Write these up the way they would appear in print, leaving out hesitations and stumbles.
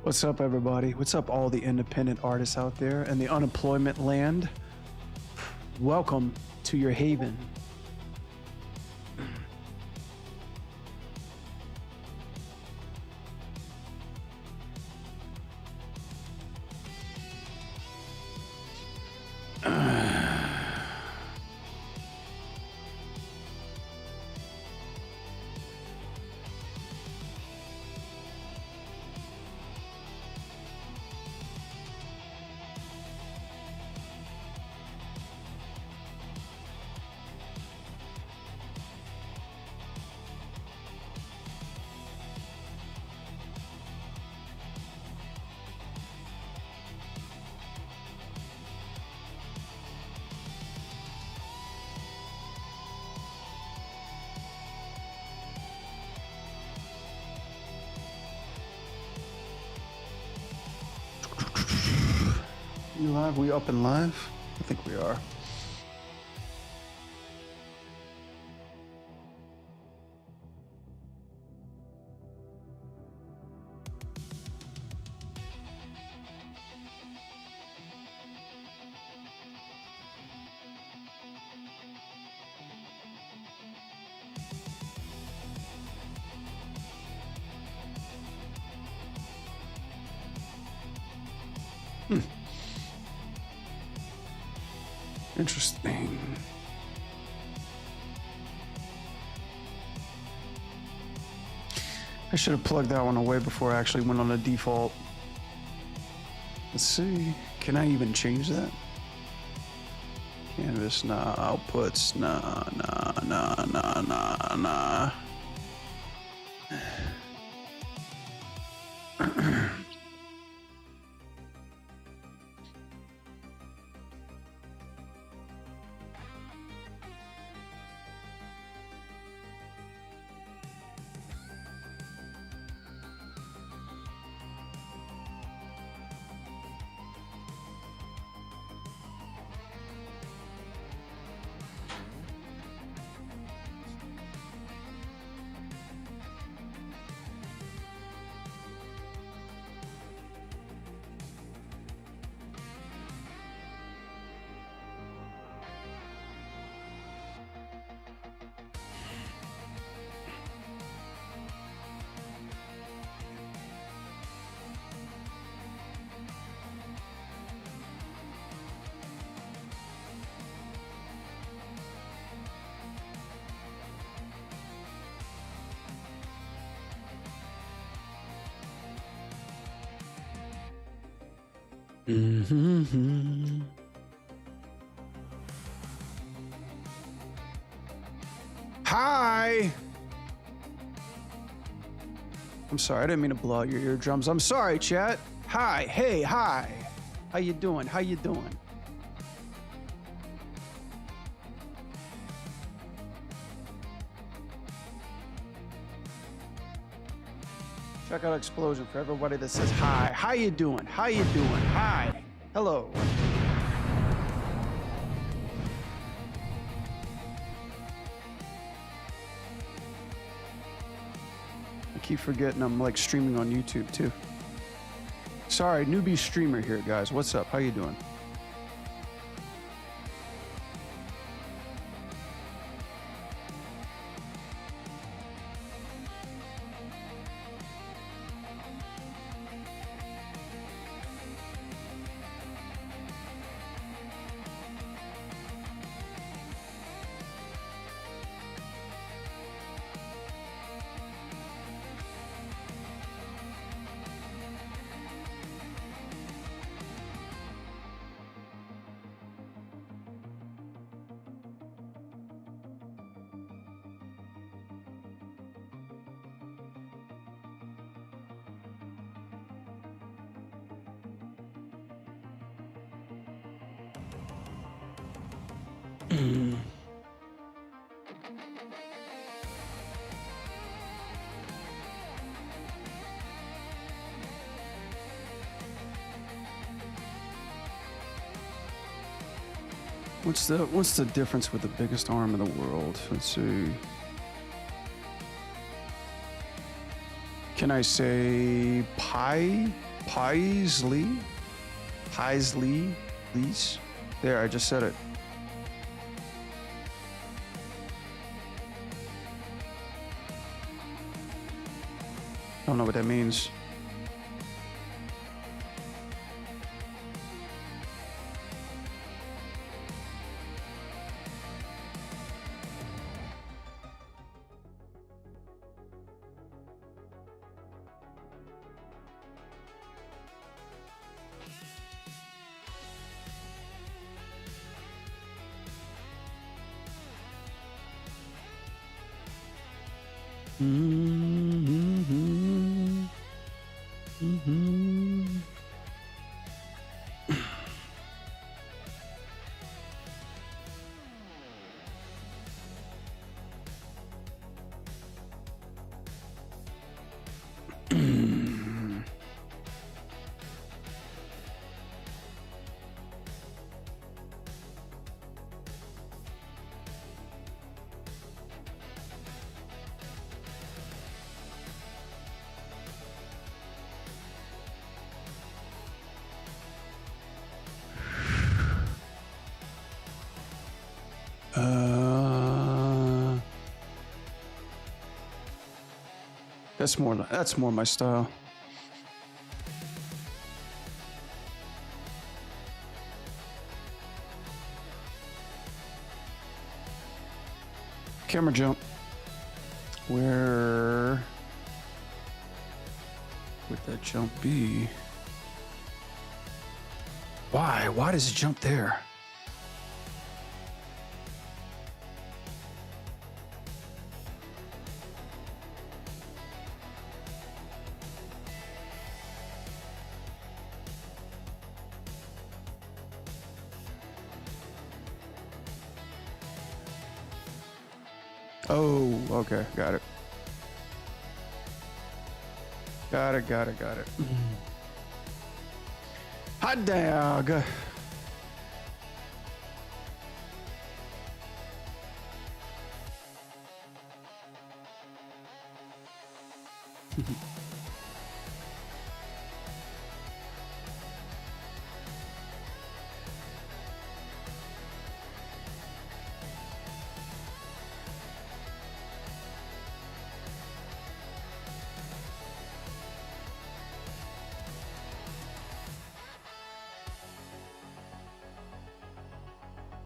What's up, everybody? What's up, all the independent artists out there and the unemployment land? Welcome to your haven. You live? We up and live? I think we are. Interesting. I should have plugged that one away before I actually went on the default. Let's see. Can I even change that? Canvas, nah. Outputs, nah. Hi. I'm sorry, I didn't mean to blow out your eardrums. I'm sorry, chat. Hi, hey, hi. How you doing? How you doing? Check out Explosion for everybody that says hi. How you doing? How you doing? Hi. Hello. I keep forgetting I'm like streaming on YouTube too. Sorry, newbie streamer here, guys. What's up? How you doing? What's the difference with the biggest arm in the world? Let's see. Can I say pi? Paisley. Lease. There, I just said it. I don't know what that means. Mm-hmm. Mm-hmm. That's more my style. Camera jump. Where would that jump be? Why? Why does it jump there? Oh, okay, got it. Got it. Hot dog.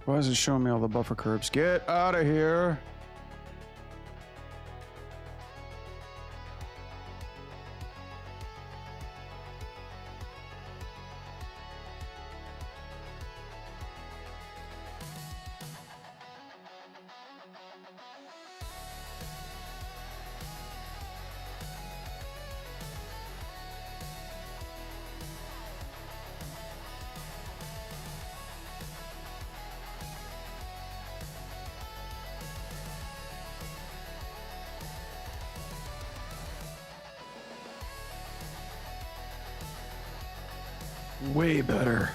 Why is it showing me all the buffer curbs? Get out of here. Way better.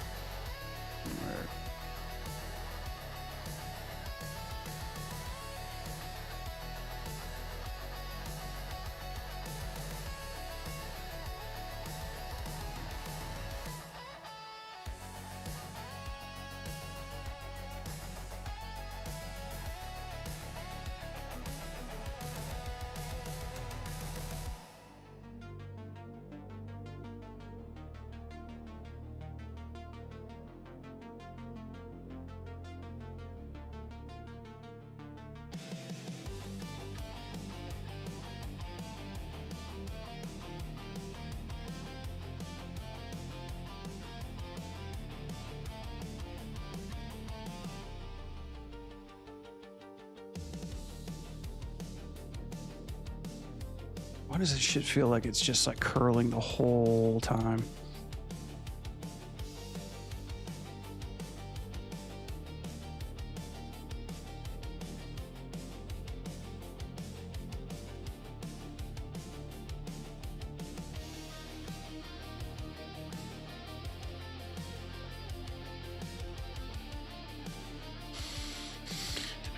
Why does this shit feel like it's just like curling the whole time?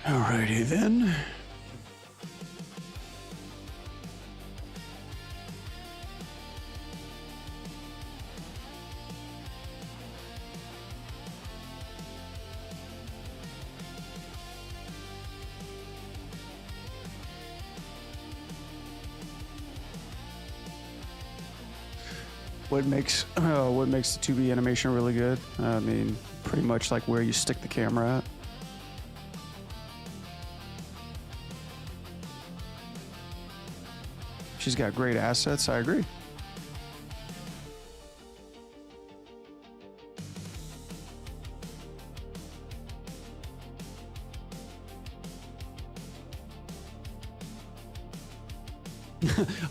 Alrighty then. what makes the 2B animation really good? I mean, pretty much like where you stick the camera at. She's got great assets. I agree.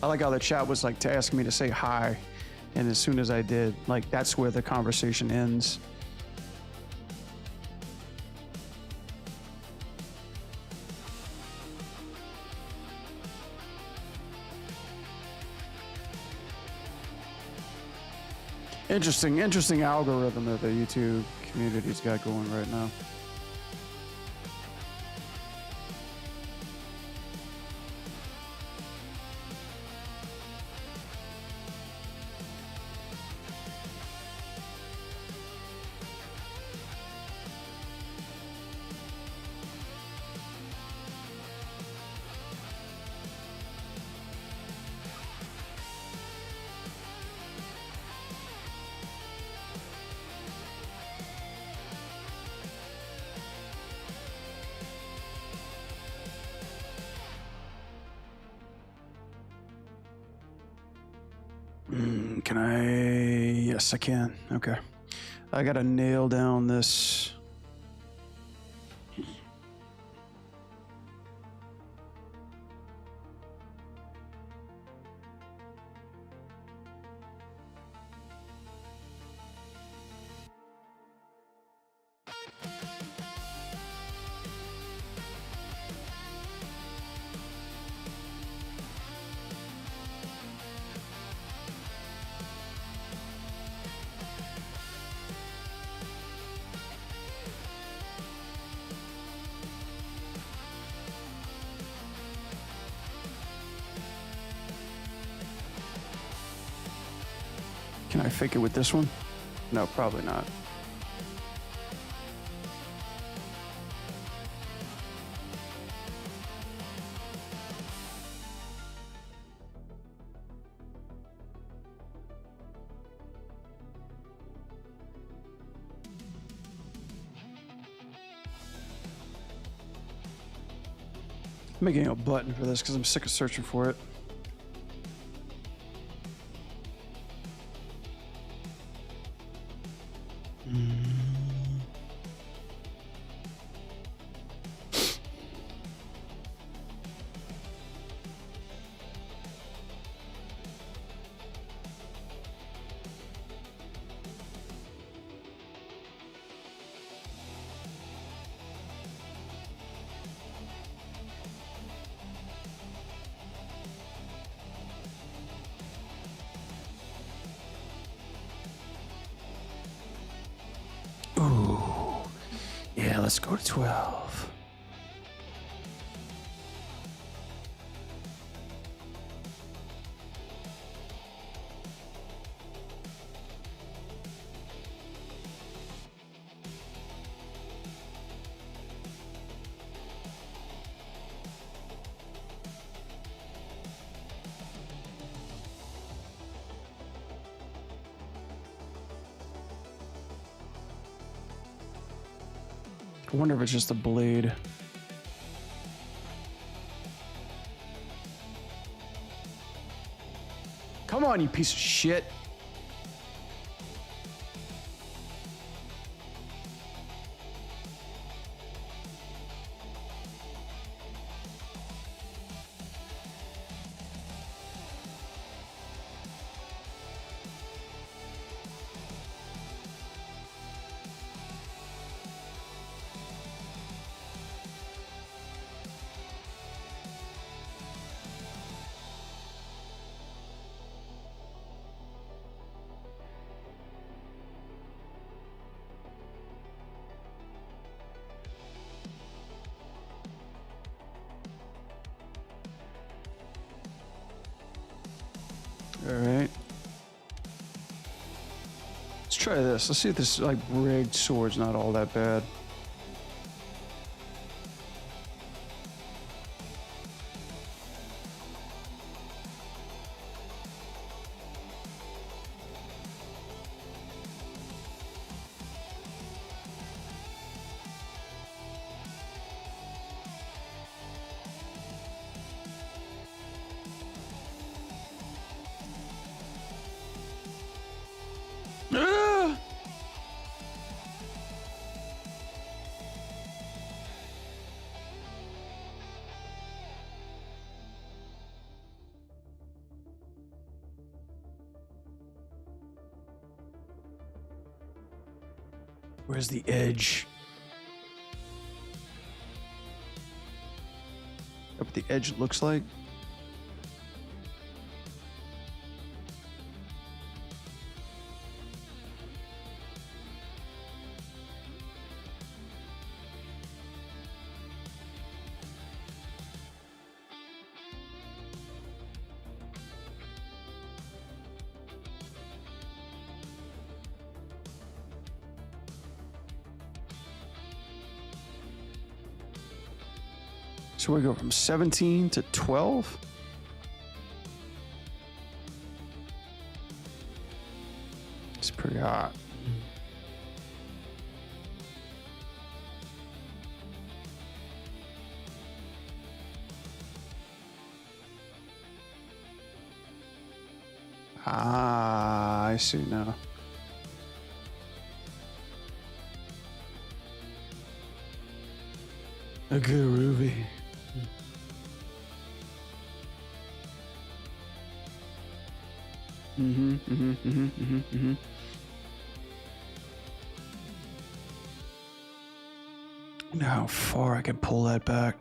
I like how the chat was like to ask me to say hi, and as soon as I did, like that's where the conversation ends. Interesting algorithm that the YouTube community's got going right now. Can I? Yes, I can. Okay. I gotta nail down this. Can I fake it with this one? No, probably not. I'm making a button for this because I'm sick of searching for it. Ooh, yeah, let's go to 12. I wonder if it's just a blade. Come on, you piece of shit. All right. Let's try this. Let's see if this like rigged sword's not all that bad. Where's the edge? What the edge looks like? So we go from 17 to 12. It's pretty hot. Ah, I see now. A good ruby. Now how far I can pull that back.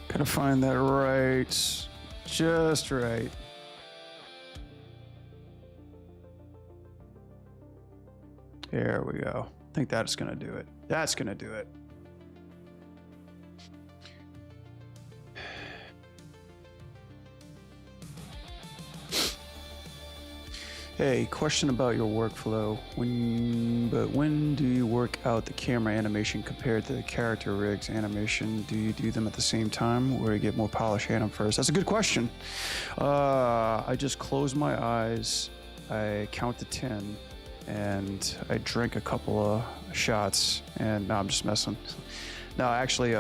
Gotta find that right, just right. There we go. I think that's gonna do it. That's gonna do it. Hey, question about your workflow. When do you work out the camera animation compared to the character rigs animation? Do you do them at the same time or you get more polish at them first? That's a good question. I just close my eyes, I count to 10, and I drink a couple of shots, and now I'm just messing. No, actually,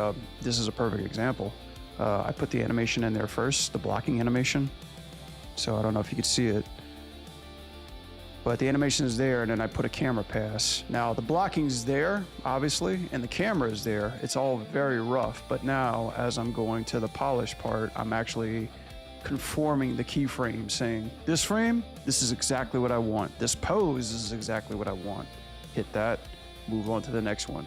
this is a perfect example. I put the animation in there first, the blocking animation. So I don't know if you could see it. But the animation is there, and then I put a camera pass. Now, the blocking is there, obviously, and the camera is there. It's all very rough, but now, as I'm going to the polish part, I'm actually conforming the keyframe, saying, this frame, this is exactly what I want. This pose is exactly what I want. Hit that, move on to the next one.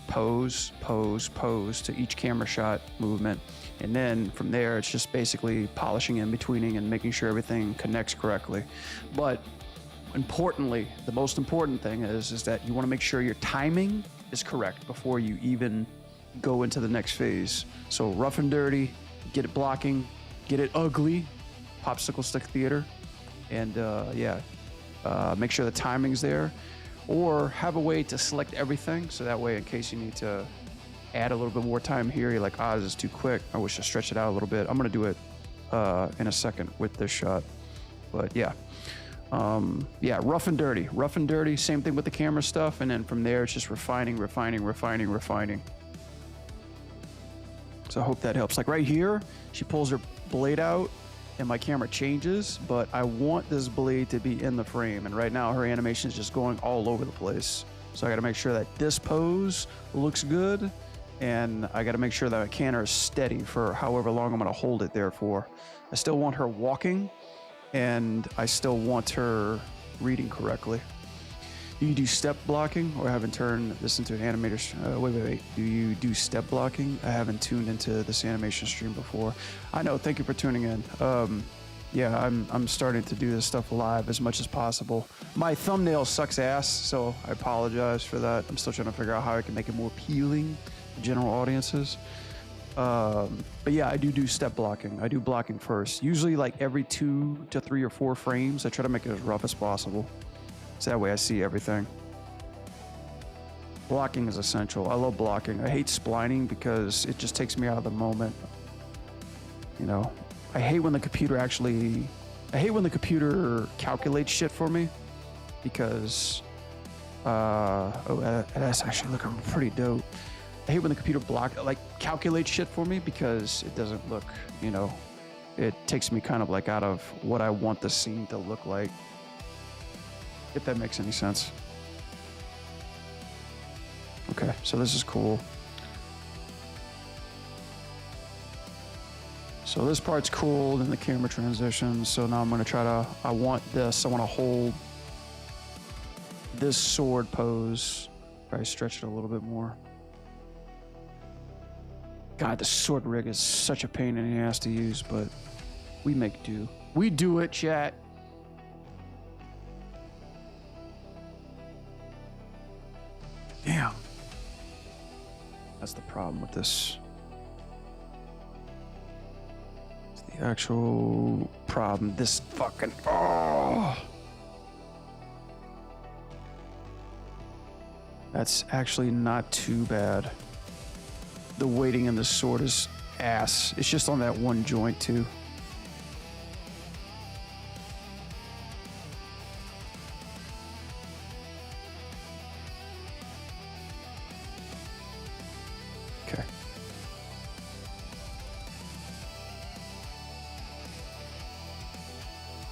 Pose, pose, pose to each camera shot movement. And then from there, it's just basically polishing in betweening and making sure everything connects correctly. But importantly, the most important thing is that you want to make sure your timing is correct before you even go into the next phase. So rough and dirty, get it blocking, get it ugly, popsicle stick theater, and make sure the timing's there, or have a way to select everything so that way in case you need to add a little bit more time here, you're like, this is too quick, I wish I stretched it out a little bit. I'm gonna do it in a second with this shot, but yeah. Rough and dirty, same thing with the camera stuff, and then from there it's just refining. So I hope that helps. Like right here, she pulls her blade out and my camera changes, but I want this blade to be in the frame, and right now her animation is just going all over the place. So I gotta make sure that this pose looks good, and I gotta make sure that my camera is steady for however long I'm gonna hold it there for. I still want her walking, and I still want her reading correctly. Do you do step blocking, or I haven't turned this into an animator? Wait. Do you do step blocking? I haven't tuned into this animation stream before. I know, thank you for tuning in. Yeah, I'm starting to do this stuff live as much as possible. My thumbnail sucks ass, so I apologize for that. I'm still trying to figure out how I can make it more appealing to general audiences. But yeah, I do step blocking. I do blocking first. Usually like every 2 to 3 or 4 frames, I try to make it as rough as possible. So that way I see everything. Blocking is essential. I love blocking. I hate splining because it just takes me out of the moment. You know, I hate when the computer calculates shit for me because, that's actually looking pretty dope. I hate when the computer calculates shit for me because it doesn't look, you know, it takes me kind of like out of what I want the scene to look like. If that makes any sense. Okay, so this is cool. So this part's cool, then the camera transitions. So now I'm gonna I want to hold this sword pose. Probably stretch it a little bit more. God, the sword rig is such a pain in the ass to use, but we make do. We do it, chat. Damn. That's the problem with this. It's the actual problem. This fucking... Oh! That's actually not too bad. The weighting in the sword is ass. It's just on that one joint, too. Okay.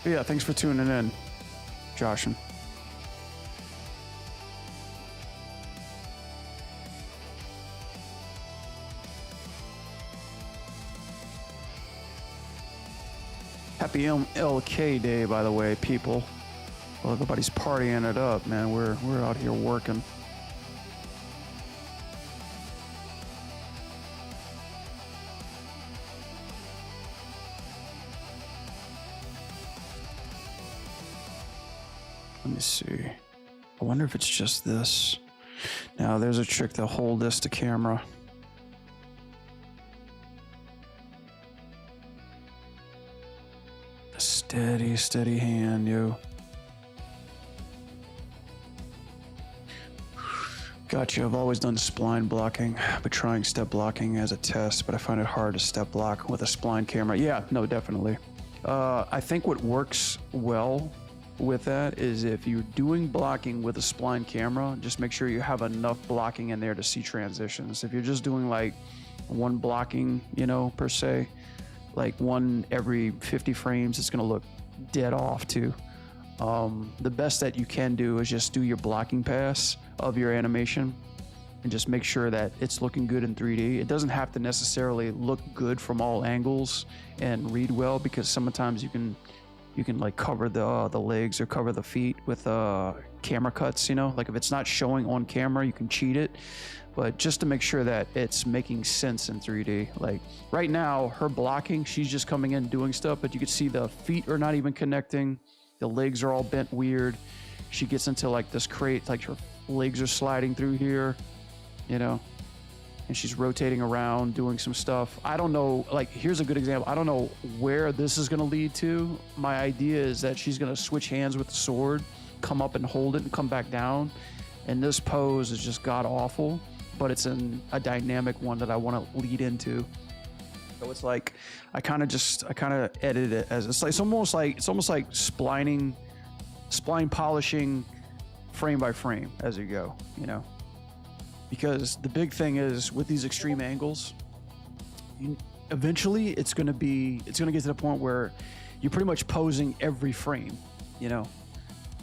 But yeah, thanks for tuning in, Joshin. Happy MLK Day, by the way, people. Well, everybody's partying it up, man. We're out here working. Let me see. I wonder if it's just this. Now, there's a trick to hold this to camera. Steady, steady hand, yo. Gotcha. I've always done spline blocking, but trying step blocking as a test, but I find it hard to step block with a spline camera. Yeah, no, definitely. I think what works well with that is if you're doing blocking with a spline camera, just make sure you have enough blocking in there to see transitions. If you're just doing like one blocking, you know, per se, like one every 50 frames, it's going to look dead off too. The best that you can do is just do your blocking pass of your animation and just make sure that it's looking good in 3D. It doesn't have to necessarily look good from all angles and read well, because sometimes you can like cover the legs or cover the feet with camera cuts, you know, like if it's not showing on camera, you can cheat it. But just to make sure that it's making sense in 3D. Like right now, her blocking, she's just coming in doing stuff, but you can see the feet are not even connecting. The legs are all bent weird. She gets into like this crate, like her legs are sliding through here, you know, and she's rotating around, doing some stuff. I don't know, like here's a good example. I don't know where this is gonna lead to. My idea is that she's gonna switch hands with the sword, come up and hold it and come back down. And this pose is just god awful, but it's a dynamic one that I want to lead into. So it's like I kind of edit it as it's almost like spline polishing frame by frame as you go, you know. Because the big thing is with these extreme angles, eventually it's gonna get to the point where you're pretty much posing every frame, you know.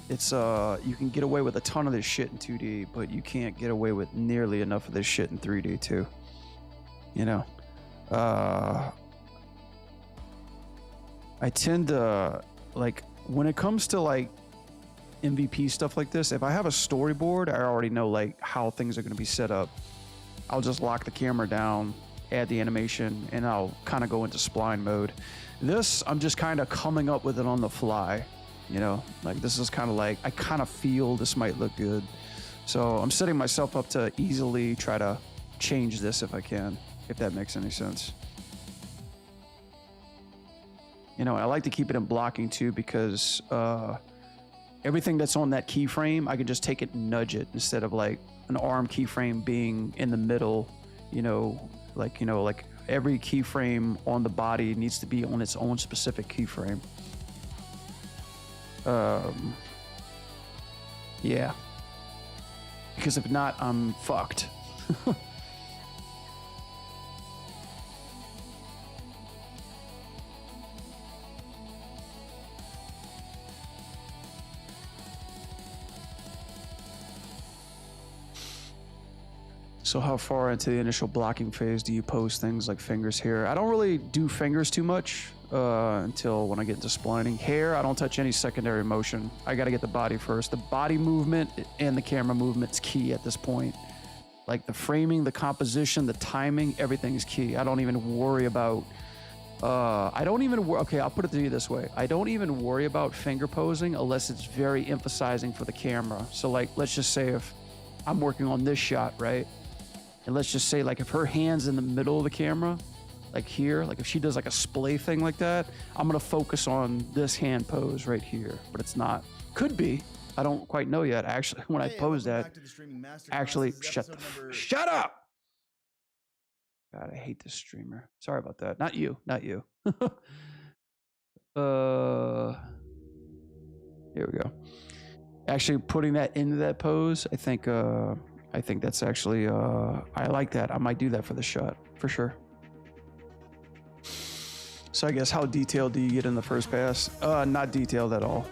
It's you can get away with a ton of this shit in 2D, but you can't get away with nearly enough of this shit in 3D too. You know, I tend to like when it comes to like MVP stuff like this, if I have a storyboard, I already know like how things are going to be set up. I'll just lock the camera down add the animation, and I'll kind of go into spline mode. This, I'm just kind of coming up with it on the fly, you know, like this is kind of like, I kind of feel this might look good. So I'm setting myself up to easily try to change this if I can, if that makes any sense. You know, I like to keep it in blocking too, because everything that's on that keyframe, I can just take it and nudge it instead of like an arm keyframe being in the middle, you know, like every keyframe on the body needs to be on its own specific keyframe. Yeah. Because if not, I'm fucked. So how far into the initial blocking phase do you pose things like fingers here? I don't really do fingers too much until when I get into splining. Hair, I don't touch any secondary motion. I got to get the body first. The body movement and the camera movement is key at this point. Like the framing, the composition, the timing, everything is key. I don't even worry about, okay, I'll put it to you this way. I don't even worry about finger posing unless it's very emphasizing for the camera. So like, let's just say if I'm working on this shot, right? And let's just say like if her hand's in the middle of the camera, like here, like if she does like a splay thing like that, I'm gonna focus on this hand pose right here, but it's not. Could be. I don't quite know yet. Actually, when I pose that, actually, shut up! God, I hate this streamer. Sorry about that. Not you, not you. Here we go. Actually, putting that into that pose, I think that's actually, I like that. I might do that for the shot, for sure. So I guess how detailed do you get in the first pass? Not detailed at all.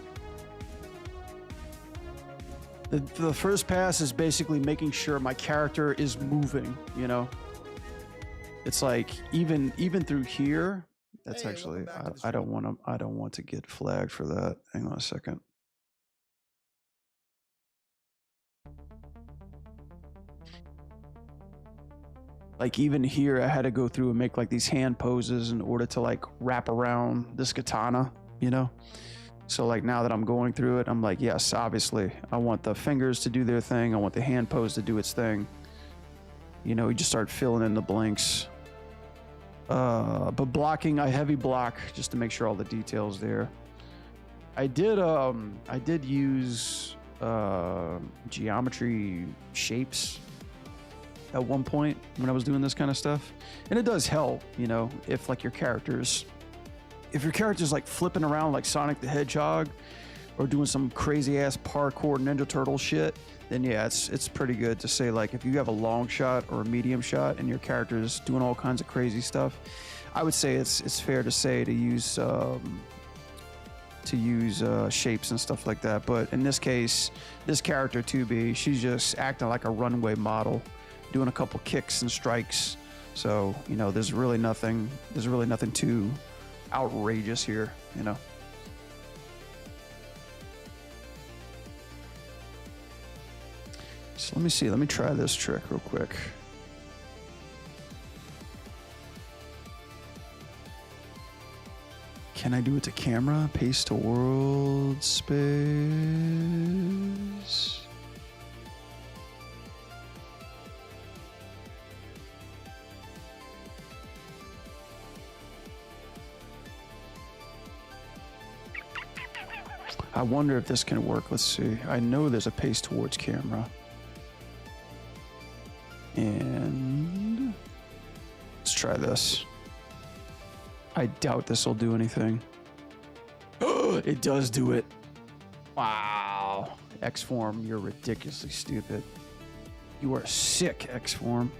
The first pass is basically making sure my character is moving, you know? It's like, even through here, that's actually, I don't want to get flagged for that. Hang on a second. Like even here, I had to go through and make like these hand poses in order to like wrap around this katana, you know? So like now that I'm going through it, I'm like, yes, obviously I want the fingers to do their thing. I want the hand pose to do its thing. You know, you just start filling in the blanks. But blocking, I heavy block just to make sure all the details there. I did use geometry shapes at one point when I was doing this kind of stuff, and it does help, you know, if like your character's like flipping around like Sonic the Hedgehog or doing some crazy ass parkour Ninja Turtle shit, then yeah, it's pretty good to say like if you have a long shot or a medium shot and your character's doing all kinds of crazy stuff, I would say it's fair to say to use shapes and stuff like that. But in this case, this character 2B, she's just acting like a runway model, doing a couple kicks and strikes. So, you know, there's really nothing too outrageous here, you know. So let me see, let me try this trick real quick. Can I do it to camera? Paste to world space. I wonder if this can work. Let's see. I know there's a paste towards camera. And let's try this. I doubt this will do anything. It does do it. Wow. X-Form, you're ridiculously stupid. You are sick, X-Form.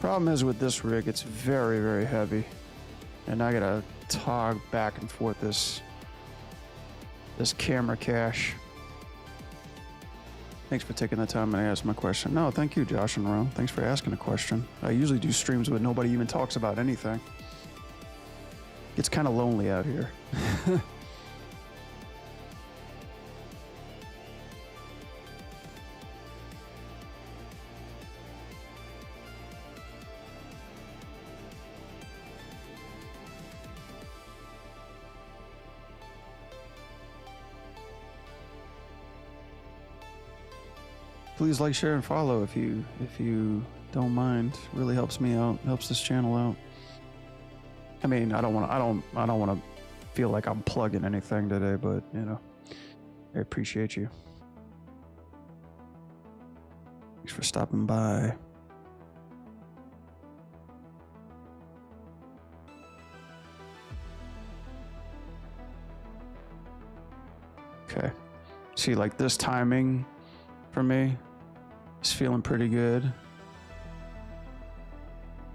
Problem is with this rig, it's very, very heavy. And I gotta tog back and forth this camera cache. Thanks for taking the time and ask my question. No, thank you, Josh and Ron. Thanks for asking a question. I usually do streams where nobody even talks about anything. It's kind of lonely out here. Please like, share, and follow if you don't mind. It really helps me out. Helps this channel out. I mean, I don't want to feel like I'm plugging anything today, but you know, I appreciate you. Thanks for stopping by. Okay. See, like this timing for me is feeling pretty good.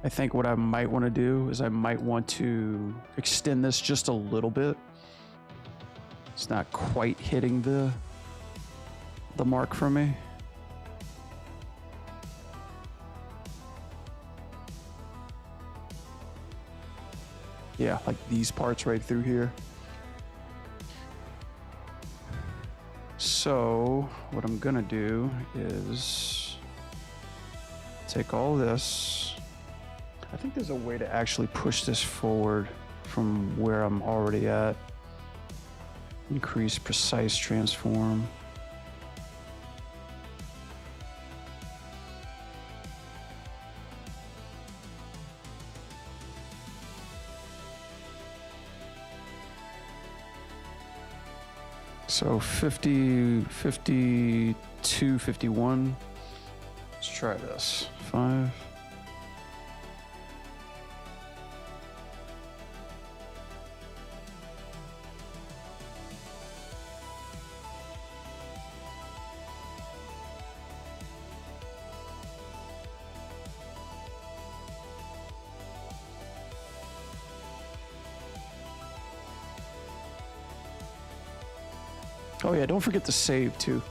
I think what I might want to do is I might want to extend this just a little bit. It's not quite hitting the mark for me. Yeah, like these parts right through here. So what I'm gonna do is take all this. I think there's a way to actually push this forward from where I'm already at. Increase precise transform. So 50, 52, 51. Let's try this. 5. Oh yeah, don't forget to save too.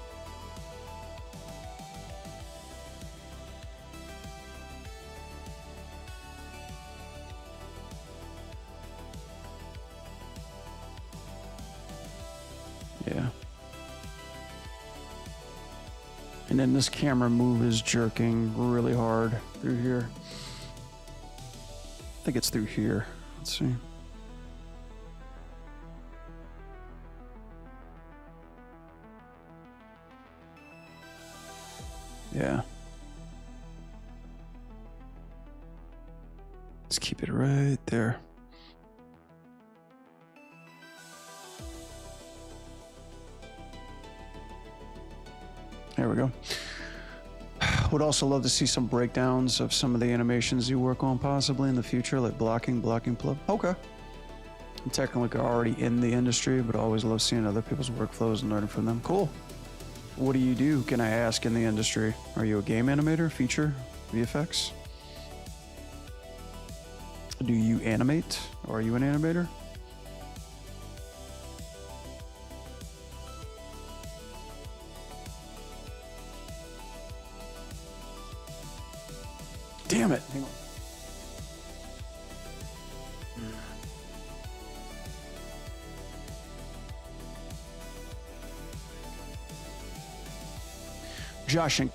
Yeah. And then this camera move is jerking really hard through here. I think it's through here. Let's see. Yeah. Let's keep it right there. There we go. Would also love to see some breakdowns of some of the animations you work on possibly in the future, like blocking plug. Okay. I'm technically already in the industry, but I always love seeing other people's workflows and learning from them. Cool. What do you do, can I ask, in the industry? Are you a game animator, feature, VFX? Do you animate? Or are you an animator? Damn it. Hang on. Josh and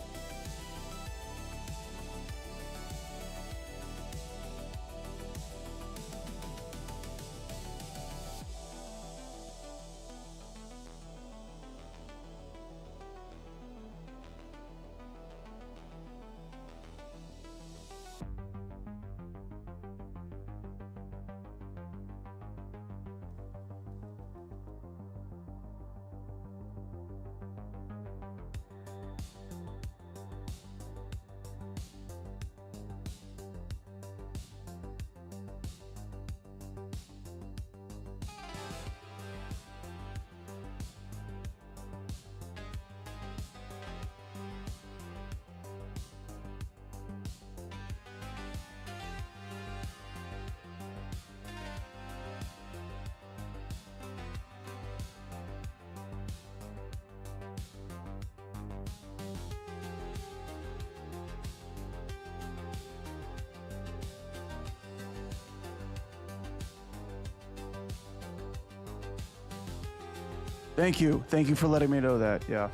Thank you. Thank you for letting me know that. Yeah.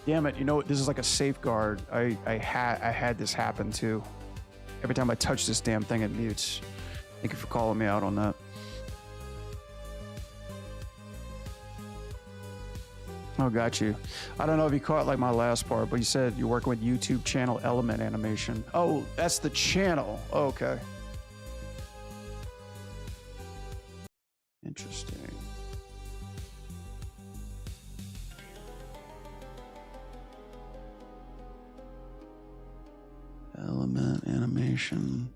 Damn it. You know, this is like a safeguard. I had this happen too. Every time I touch this damn thing, it mutes. Thank you for calling me out on that. Oh, got you. I don't know if you caught like my last part, but you said you're working with YouTube channel Element Animation. Oh, that's the channel. Oh, okay. Interesting. Element Animation.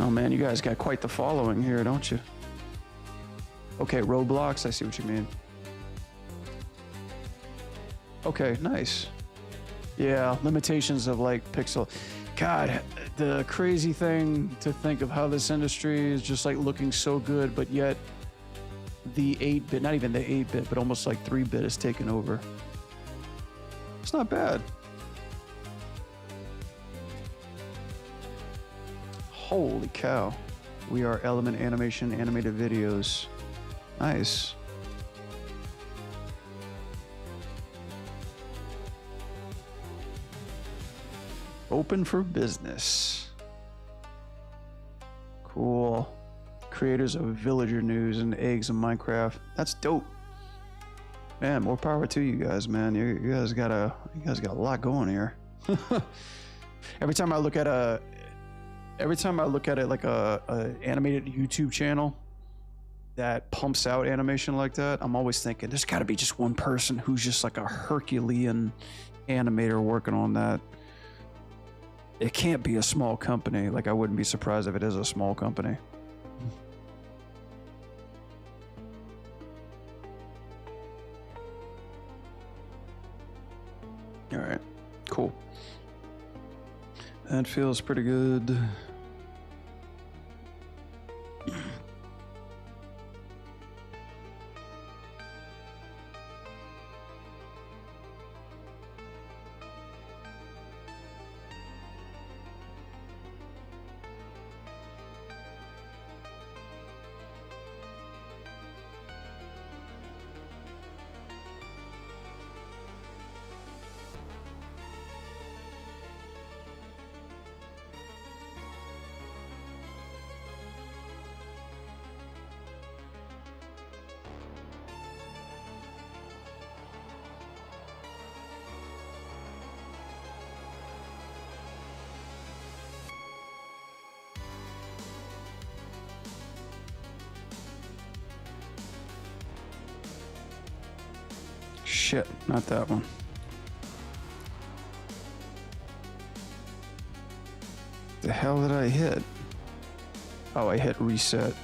Oh man, you guys got quite the following here, don't you? Okay, Roblox, I see what you mean. Okay, nice. Yeah, limitations of like pixel. God, the crazy thing to think of how this industry is just like looking so good, but yet the 8-bit, not even the 8-bit, but almost like 3-bit is taken over. It's not bad. Holy cow. We are Element Animation animated videos. Nice. Open for business. Cool. Creators of Villager News and Eggs in Minecraft. That's dope. Man, more power to you guys, man. You guys got a lot going here. Every time I look at it like a animated YouTube channel that pumps out animation like that, I'm always thinking there's got to be just one person who's just like a Herculean animator working on that. It can't be a small company. Like, I wouldn't be surprised if it is a small company. All right, cool. That feels pretty good. Shit, not that one. The hell did I hit? Oh, I hit reset.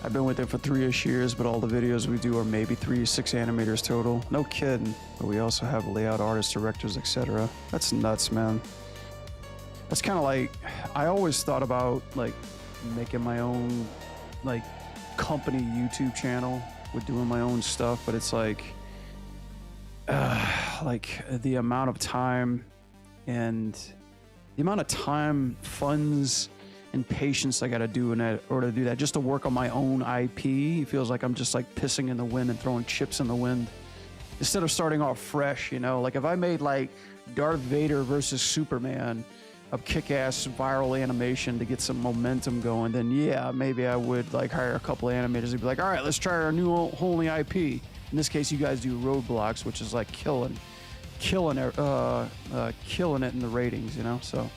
I've been with it for 3-ish years, but all the videos we do are maybe 3 to 6 animators total. No kidding. But we also have layout artists, directors, etc. That's nuts, man. That's kind of like, I always thought about like making my own like company YouTube channel with doing my own stuff, but it's like the amount of time and the amount of time, funds, and patience I got to do in order to do that, just to work on my own IP. It feels like I'm just like pissing in the wind and throwing chips in the wind instead of starting off fresh, you know? Like if I made like Darth Vader versus Superman, a kick-ass viral animation to get some momentum going, then yeah, maybe I would like hire a couple of animators and be like, all right, let's try our new wholly IP. In this case, you guys do Roadblocks, which is like killing it in the ratings, you know? So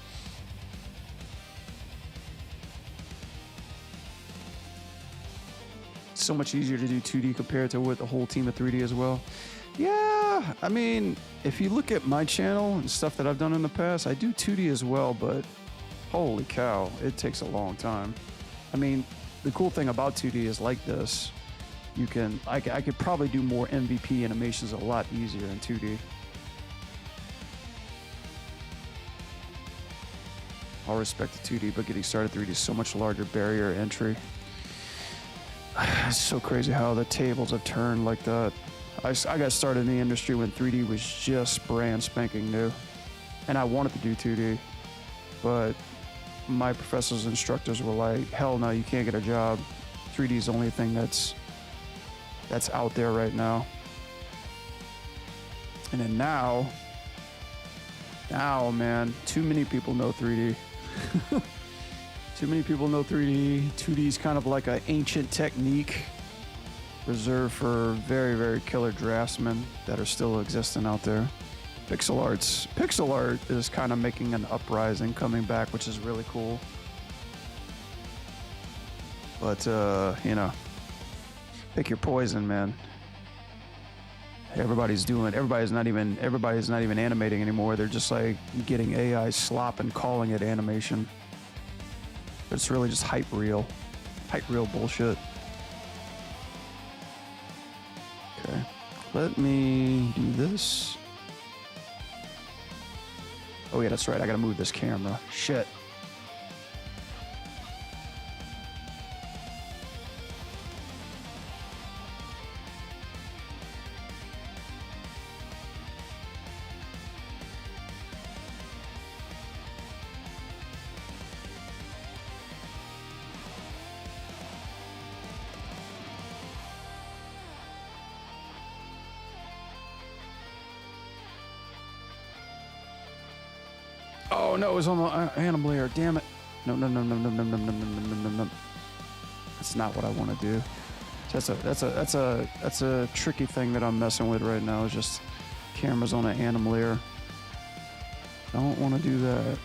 so much easier to do 2D compared to with a whole team of 3D as well. Yeah, I mean, if you look at my channel and stuff that I've done in the past, I do 2D as well, but holy cow, it takes a long time. I mean, the cool thing about 2D is like this. I could probably do more MVP animations a lot easier in 2D. All respect to 2D, but getting started 3D is so much larger barrier entry. It's so crazy how the tables have turned like that. I got started in the industry when 3D was just brand spanking new, and I wanted to do 2D, but my professors and instructors were like, hell no, you can't get a job. 3D is the only thing that's out there right now. And then now, man, too many people know 3D. Too many people know 3D. 2D is kind of like an ancient technique reserved for very, very killer draftsmen that are still existing out there. Pixel art is kind of making an uprising, coming back, which is really cool. But you know, pick your poison, man. Everybody's not even animating anymore. They're just like getting AI slop and calling it animation. But it's really just hype reel bullshit. Okay, let me do this. Oh yeah, that's right. I gotta move this camera. Shit. Oh no, it was on the animal layer. Damn it. No. That's not what I want to do. That's a tricky thing that I'm messing with right now. Is just cameras on an animal layer. Don't want to do that.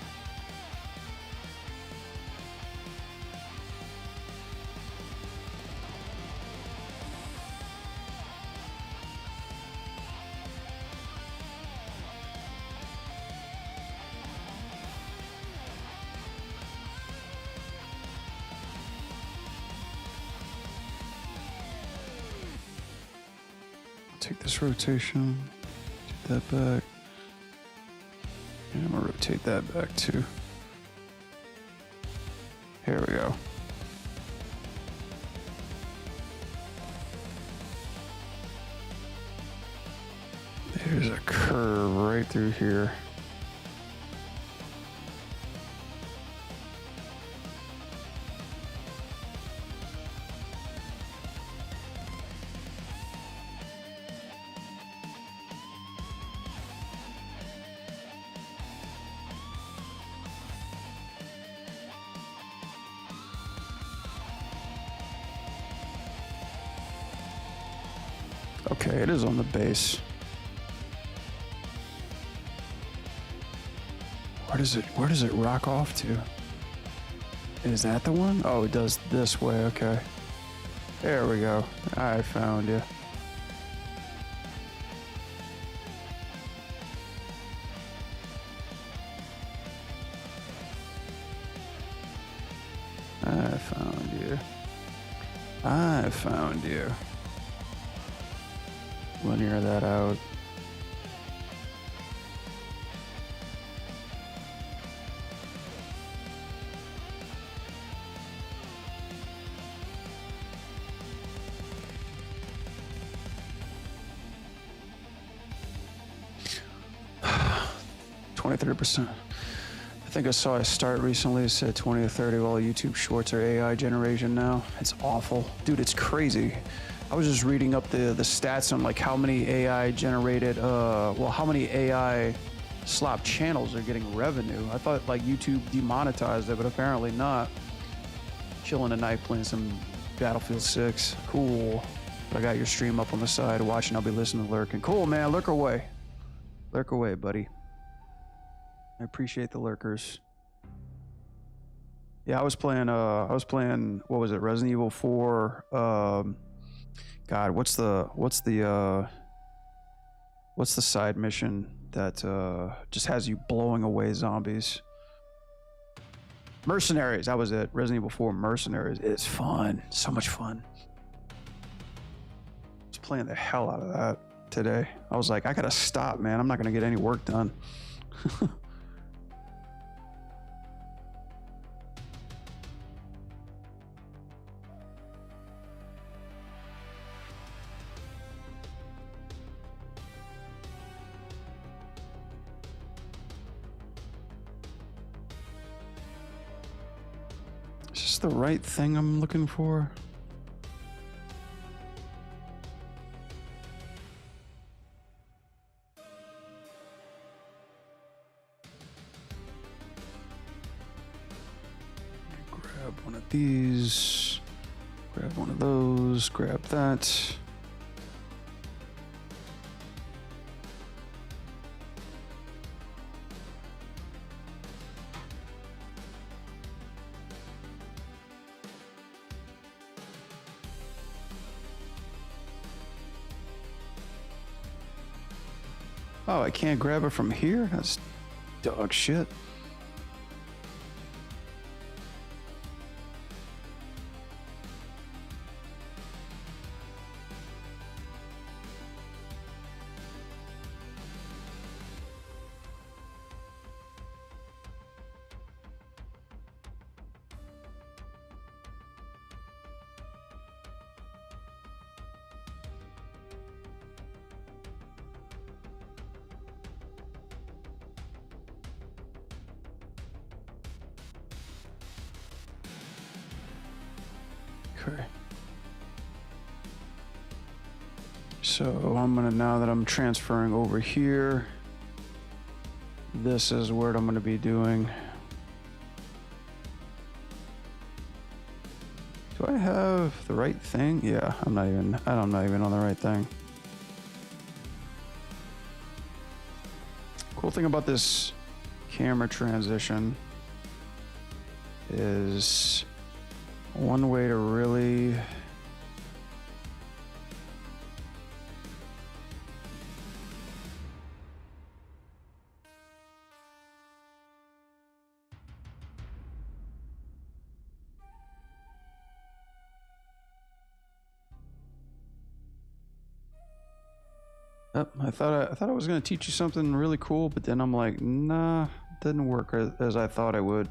Take this rotation, take that back, and I'm gonna rotate that back too. Here we go. There's a curve right through here. Okay, it is on the base. Where does it rock off to? Is that the one? Oh, it does this way, okay. There we go. I found you. I found you. Linear that out. %. I think I saw a start recently. It said 20 to 30 of all YouTube shorts are AI generation now. It's awful. Dude, it's crazy. I was just reading up the stats on like how many AI generated, how many AI slop channels are getting revenue. I thought like YouTube demonetized it, but apparently not. Chilling tonight playing some Battlefield 6. Cool. I got your stream up on the side watching. I'll be listening to lurking. Cool, man. Lurk away. Lurk away, buddy. I appreciate the lurkers. Yeah, I was playing, what was it? Resident Evil 4. God, what's the side mission that just has you blowing away zombies? Mercenaries, that was it. Resident Evil 4 Mercenaries. It's fun. So much fun. I was playing the hell out of that today. I was like, I gotta stop, man. I'm not gonna get any work done. this the right thing I'm looking for? Grab one of these. Grab one of those. Grab that. Oh, I can't grab it from here? That's dog shit. Okay. So I'm gonna, now that I'm transferring over here, this is what I'm gonna be doing. Do I have the right thing? Yeah, I'm not even on the right thing. Cool thing about this camera transition is one way to really I thought I was gonna teach you something really cool, but then I'm like, nah, didn't work as I thought it would.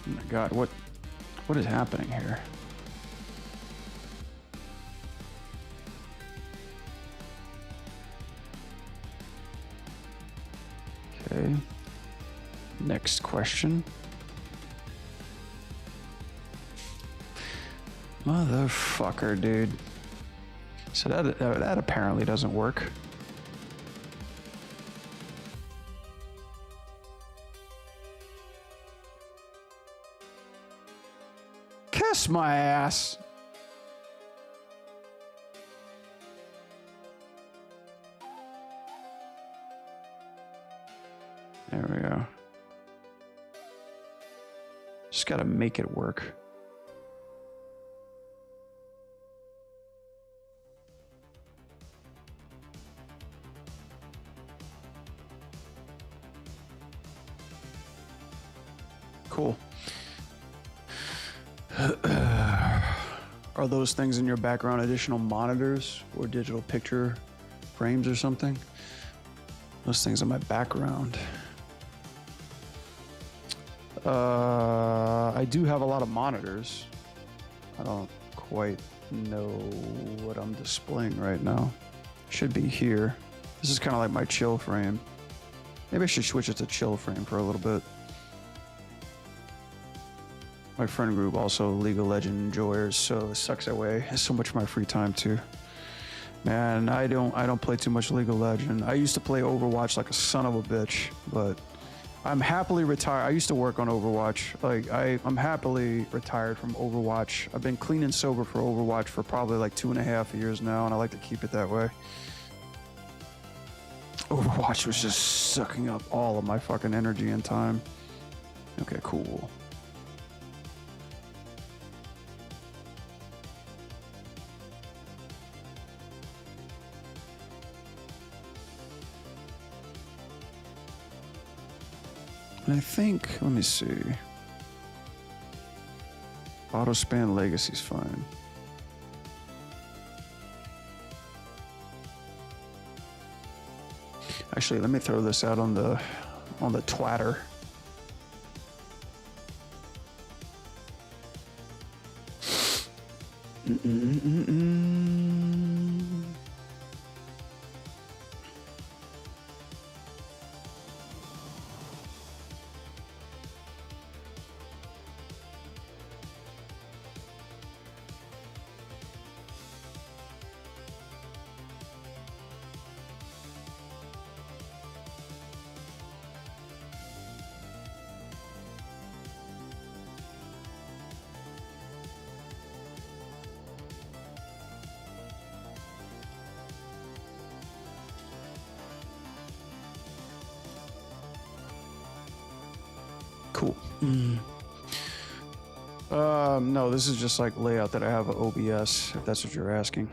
Oh my God, what is happening here? Okay. Next question. Motherfucker, dude. So that apparently doesn't work. Kiss my ass. There we go. Just gotta make it work. Cool. Are those things in your background additional monitors or digital picture frames or something? Those things in my background. I do have a lot of monitors. I don't quite know what I'm displaying right now. Should be here. This is kind of like my chill frame. Maybe I should switch it to chill frame for a little bit. My friend group also League of Legends enjoyers, so it sucks that way. It's so much of my free time too. Man, I don't play too much League of Legends. I used to play Overwatch like a son of a bitch, but I'm happily retired. I used to work on Overwatch. Like I'm happily retired from Overwatch. I've been clean and sober for Overwatch for probably like 2.5 years now, and I like to keep it that way. Overwatch was just sucking up all of my fucking energy and time. Okay, cool. I think, let me see. Auto span legacy's fine. Actually, let me throw this out on the twatter. Cool. No, this is just like layout that I have OBS, if that's what you're asking.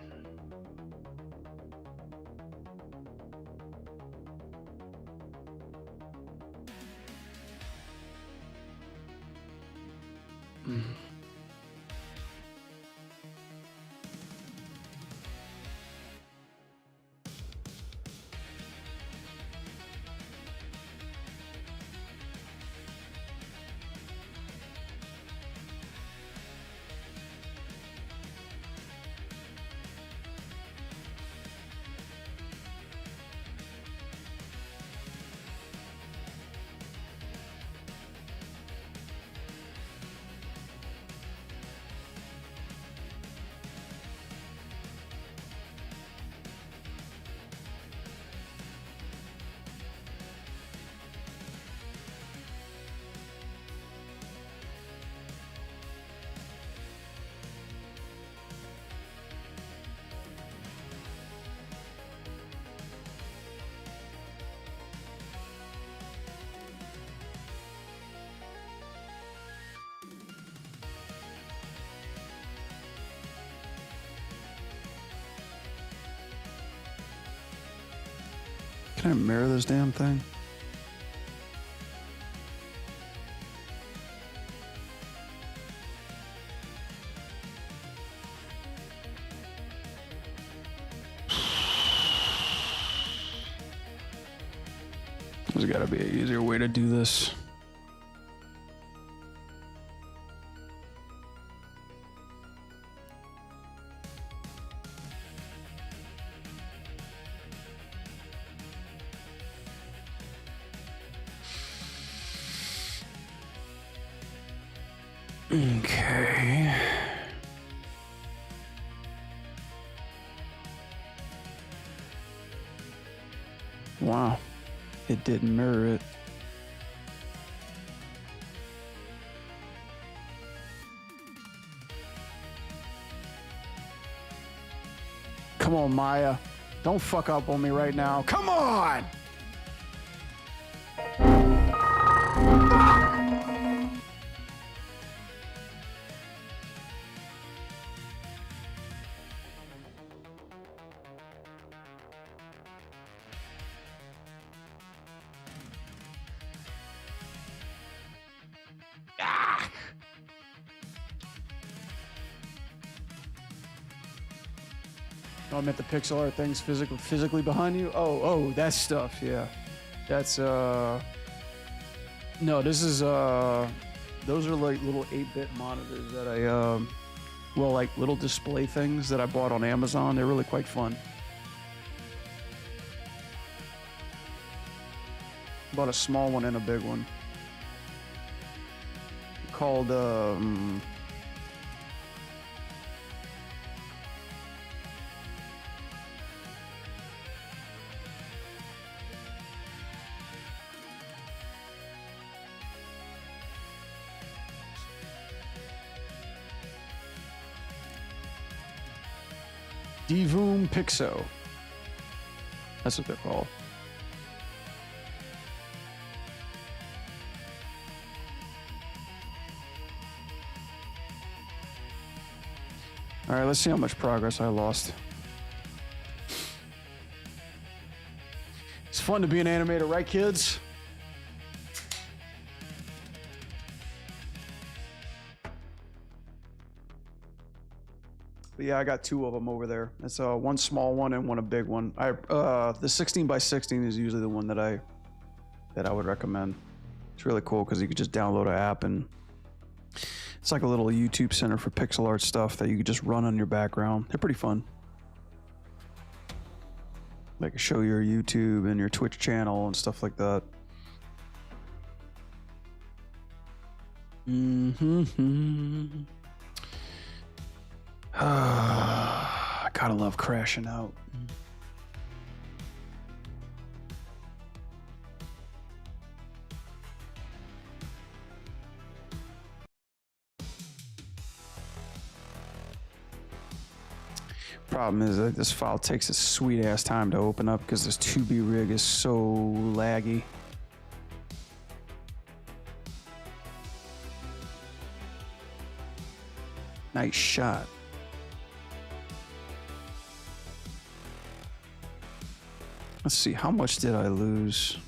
Can I mirror this damn thing? There's gotta be an easier way to do this. Okay. Wow. It didn't mirror it. Come on, Maya. Don't fuck up on me right now. Come on! Oh, I meant the pixel art things physically behind you. Oh, that stuff. Yeah, that's no. This is those are like little 8-bit monitors that I well, like little display things that I bought on Amazon. They're really quite fun. Bought a small one and a big one. Called Divoom Pixo. That's what they're called. All right, let's see how much progress I lost. It's fun to be an animator, right, kids? But yeah, I got two of them over there. It's one small one and one a big one. The 16 by 16 is usually the one that I would recommend. It's really cool because you could just download an app and it's like a little YouTube center for pixel art stuff that you could just run on your background. They're pretty fun. Like show your YouTube and your Twitch channel and stuff like that. I gotta love crashing out. Problem is that this file takes a sweet ass time to open up because this 2B rig is so laggy. Nice shot. Let's see, how much did I lose?